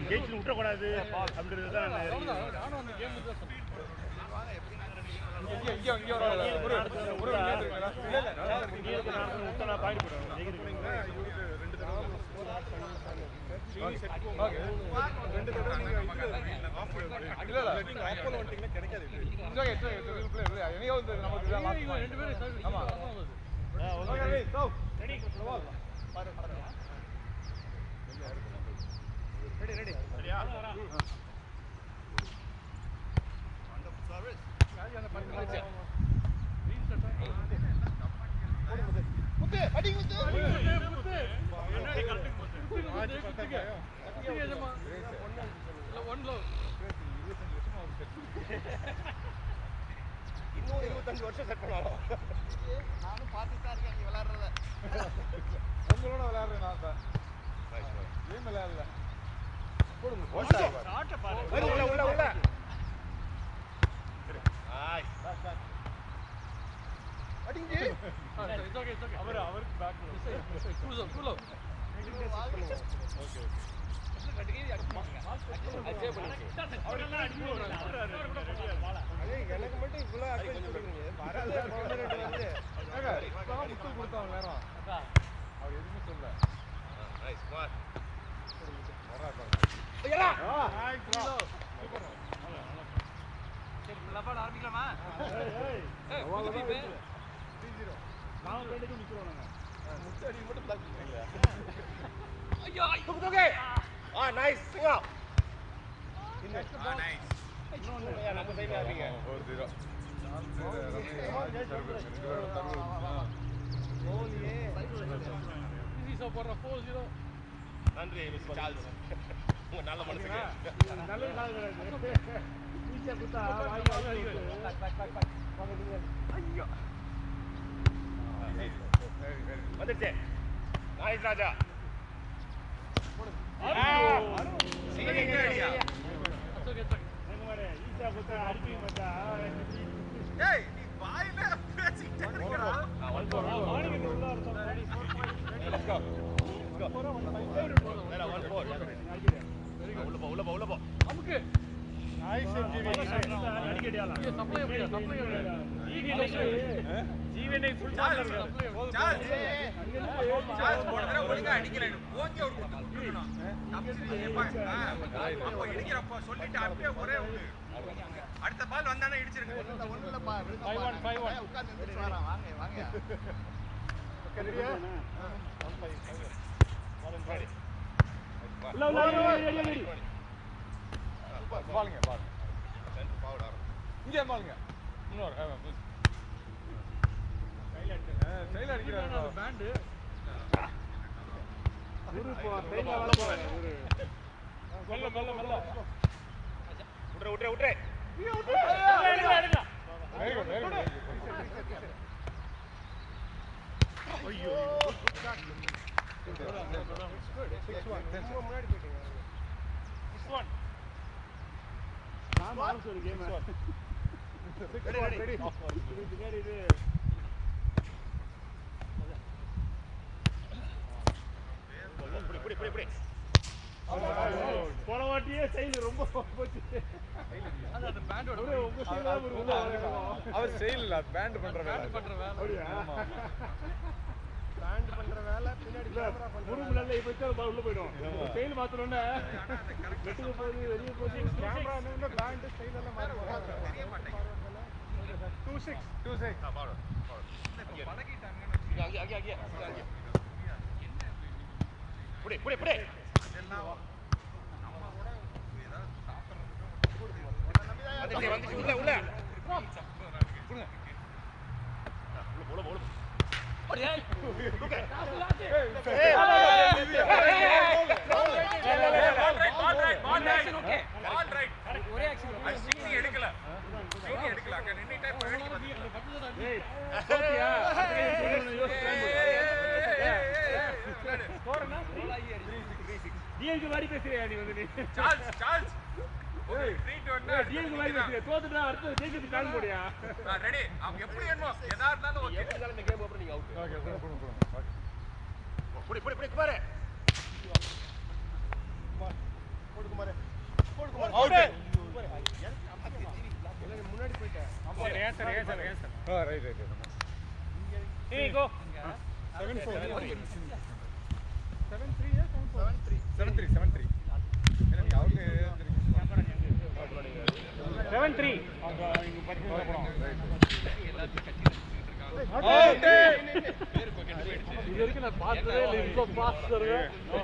ஜெயிச்சு விட்டக்கூடாது அப்படின்றது தான் இன்னும் 25 வருஷம் செட் பண்ணாலும் நானும் பார்த்துட்டு தான் இருக்கேன். நீ விளையாடுறத உங்களோட விளையாடுறேன். நான் தான் ஏன் விளையாடல எனக்கு மட்டும் இவ்வளோ கொடுத்தான் நேரம் அவர் எதுவுமே சொல்ல. ஆரம்பிக்கலாமா? நன்றி மிஸ்டர் சார்ல்ஸ், உங்க நல்ல மனசுக்கு. வந்துச்சு நாயக் ராஜா. அடுத்த பால் வந்தானே இடிச்சிருங்க. இங்கே பாருங்க. இன்னொரு கையில் அடிக்கிறாங்க பேண்டு. விட்றே போன வாட்டியே செயல் ரொம்ப அவர் செயல் இல்ல பேண்ட் பண்ற வேலை பின்னாடி உள்ள போயிடும். செயல் மாத்தணும்னா வெட்டுக்கு போகுது வெளியே போகுது. கேமரா பேண்ட் செயல் எல்லாம் டிஎல்க்கு மாதிரி பேசுறியா நீ வந்து? சார்ல்ஸ் சார்ல்ஸ் ஓய் ட்ரீட் ஒண்ணா டிஎல்க்கு மாதிரி பேசுறியா? தோத்துட்டா அடுத்து ஜெயிச்சு பிளான் போடியா? நான் ரெடி. அவங்க எப்படி வேணுமோ எதா இருந்தாலும் ஓகே. எப்படி இருந்தாலும் இந்த கேம் அப்புறம் நீங்க அவுட். ஓகே போடு. புடி பாரு.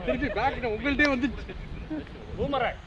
திருப்பி பேக் உங்கள்கிட்டே வந்துச்சு. பூமராய்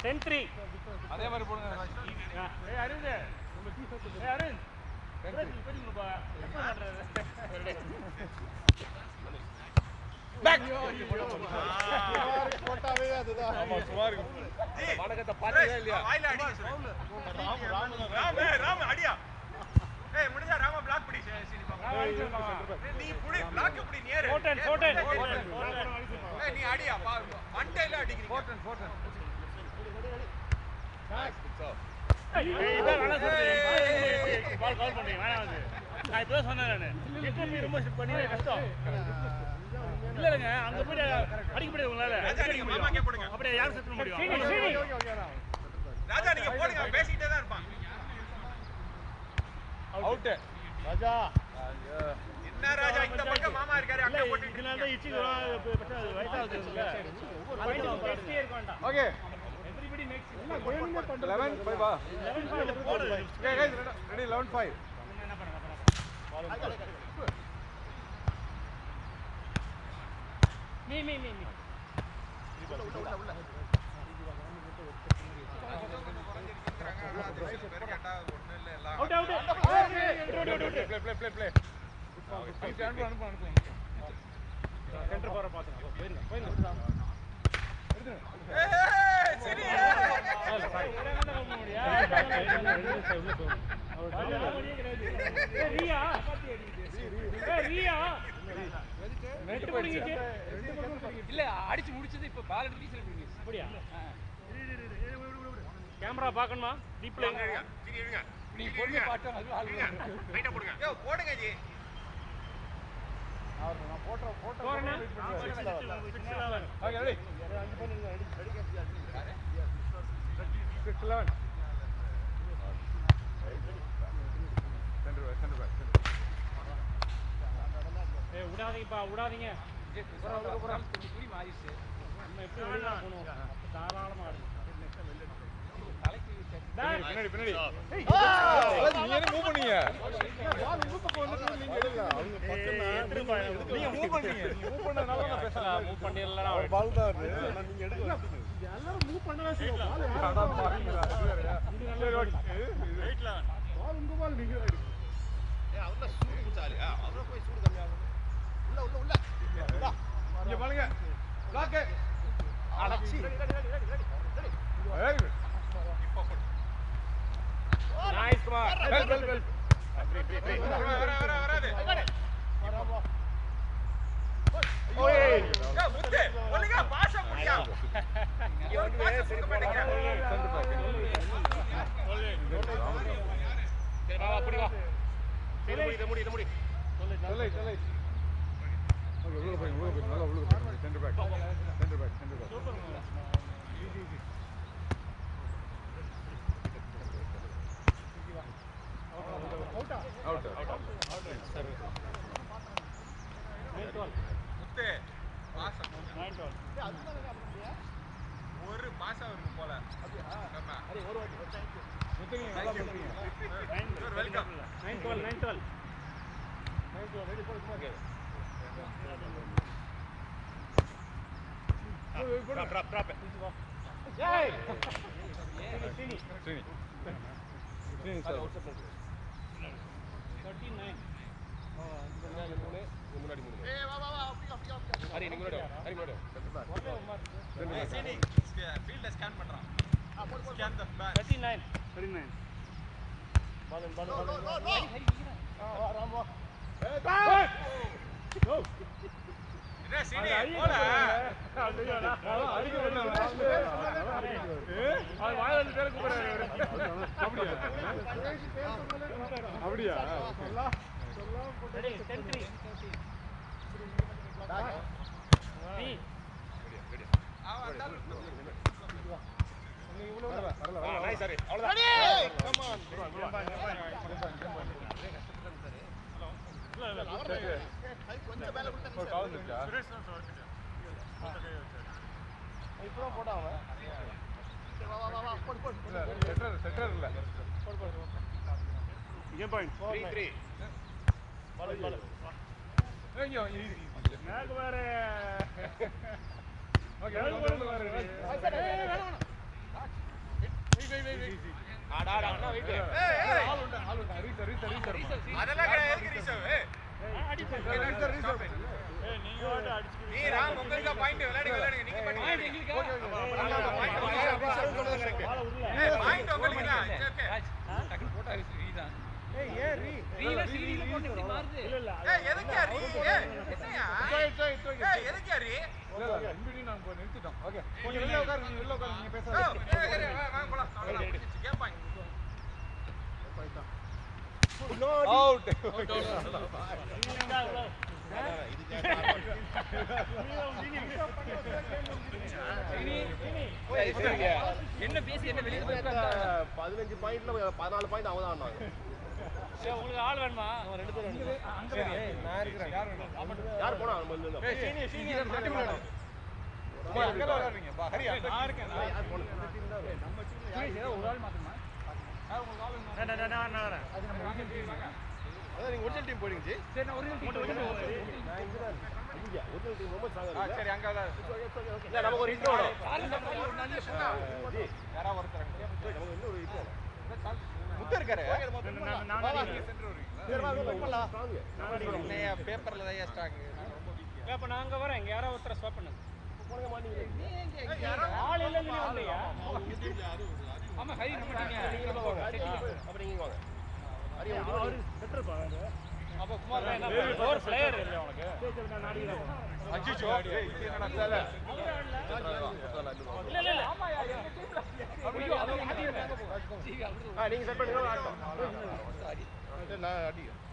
8-3. அதே மாதிரி போடுங்க. அரவிந்த் அரவிந்த் இல்லங்க அங்க போய் அடிக்க முடியாது உங்களால. அப்படியே யார் செட் பண்ண முடியும்? ராஜா நீங்க போடுங்க, பேசிட்டே தான் இருப்பான். அவுட் ராஜா. என்ன ராஜா இந்த பக்கம் மாமா இருக்காரு, அங்க போட்டு இதனால தான் இச்சி வயசாகுது இல்ல. பேசிட்டே இருக்க வேண்டாம். ஓகே எவரிபடி மேக்ஸ் 11-5 வா. 11-5 போடு. Okay guys ready 11-5. என்ன பண்ணுங்க நீ உள்ள அவுட் ப்ளே அனுப்பு சென்டர் போற பாத்துங்க போயிருங்க சரி ரியா இல்ல அடிச்சு முடிச்சது இப்ப பால் எடுத்து வீசல அப்படியா? கேமரா பார்க்கணுமா? டீப்ல இருங்க நீ பொண்ணு பாட்டு அது ஆளு ரைட்டா போடுங்க. யோ போடுங்க ஜி. நான் போட்டோ போறேனா? Okay ready. அங்க பண்ணுங்க ரெடி யாரு? 6-11 சென்டர் பேக் விடாதீங்க. புரி மாறிச்சு. நம்ம எப்படி வெளிய போணும்? தாராளமா ஆடுங்க. பின்னாடி நீ என்ன மூவ் பண்ணீங்க? பால் உங்க பக்கம் வந்து நீங்க எடுங்க. அவங்க பக்கம் நீங்க மூவ் பண்ணீங்க. நீங்க மூவ் பண்ணனால நான் பேசலாம். மூவ் பண்ணிரலனா பால் தான் அது. ஆனா நீங்க எடுங்க. எல்லாரும் மூவ் பண்ணவே செய்யும். பால் யாரா பாருங்க. இது நல்ல ரைட்ல. பால் உங்க பால் நீங்க எடுங்க. அவள சூடு குச்சாலி. அவர போய் சூடு கம்மியாகும். உள்ள இங்க பாருங்க. பிளாக். அடச்சி. Ready. Very good. Nice, come on. Well. வராது. ஓய். முத்து. ஒழுங்கா பாஸ் முடியா. இங்க வந்து சுத்த மாட்டீங்க. சரி வா அப்படி வா. சரி இத முடி. சொல்லை. ஓகே உள்ள போய் நல்லா உள்ள போய் centre back. Super. Easy. Out. சரி. 9-12. முத்து. பாஸ் 9-12. அதுதான் நான் பண்ணியா? ஒரு பாஸ் வரும் போல. அப்படியே. ஆமா. அரே ஒரு வாட்டி. Thank you. முத்து நீங்க நல்லா பண்றீங்க. வெல்கம். 9-12. ரெடி போடு. Okay. Drop it. Yay! Finish. Sir 13-9. முன்னாடி மூணு. ஏய் வா அப்படி. ஹரி நீங்க முன்னாடி. ஹரி முன்னாடி. Okay Umar. சீனி ஃபீல்ட ஸ்கேன் பண்றான். 39. அப்படியா Ready, 10-3. B. என்ன பேசி என்ன வெளிய 15 பாயிண்ட்ல 14 பாயிண்ட் அவங்க தான் ஆனாங்க. உங்களுக்கு ஆள் வேணுமா அவன் ரெண்டு பேரும் நான் இருக்கிறேன் யார் போனா நம்ம இந்த சீனியர் மாட்டி விளையாடு அங்க விளையாடுறீங்க பா ஹரி நான் இருக்கேன் யார் போனா ஒரு ஆள் மாத்தணுமா நான் வரேன் அது நம்ம ஒரிஜினல் டீம் அதான் நீங்க ஒரிஜினல் டீம் போறீங்க ஜி. சரி நான் ஒரிஜினல் டீம் நான் இங்க தான் இங்க ஒரிஜினல் டீம் ரொம்ப ஸ்ட்ராங்கா இருக்கு. சரி அங்க விளையாடு இல்ல நமக்கு ஒரு இன்ட்ரோ வரும். ஜி யாரா ஒருத்தர் நமக்கு இன்னும் ஒரு இன்ட்ரோ முத்து இருக்காரு நான் பேப்பர்ல தான் ஸ்டாக் அப்ப நான் அங்க வரேன் இங்க யாரோ ஒருத்தர ஸ்வாப் பண்ணுங்க போங்க மாட்டீங்க. ஆள் இல்ல நீ வந்தியா ஆமா ஹரி நம்ம டீம் நீங்க வாங்க. அப்ப நீங்க வாங்க. ஹரி அவர் பெட்டர் பாரு அப்ப குமார் என்ன ஒரு பிளேயர் இல்ல உனக்கு அச்சிச்சோ என்னடா இல்ல இல்ல ஆமாயா எங்க டீம்ல ஐயோ அது நீங்க செட் பண்ணுங்க. நான் அடிக்கிறேன்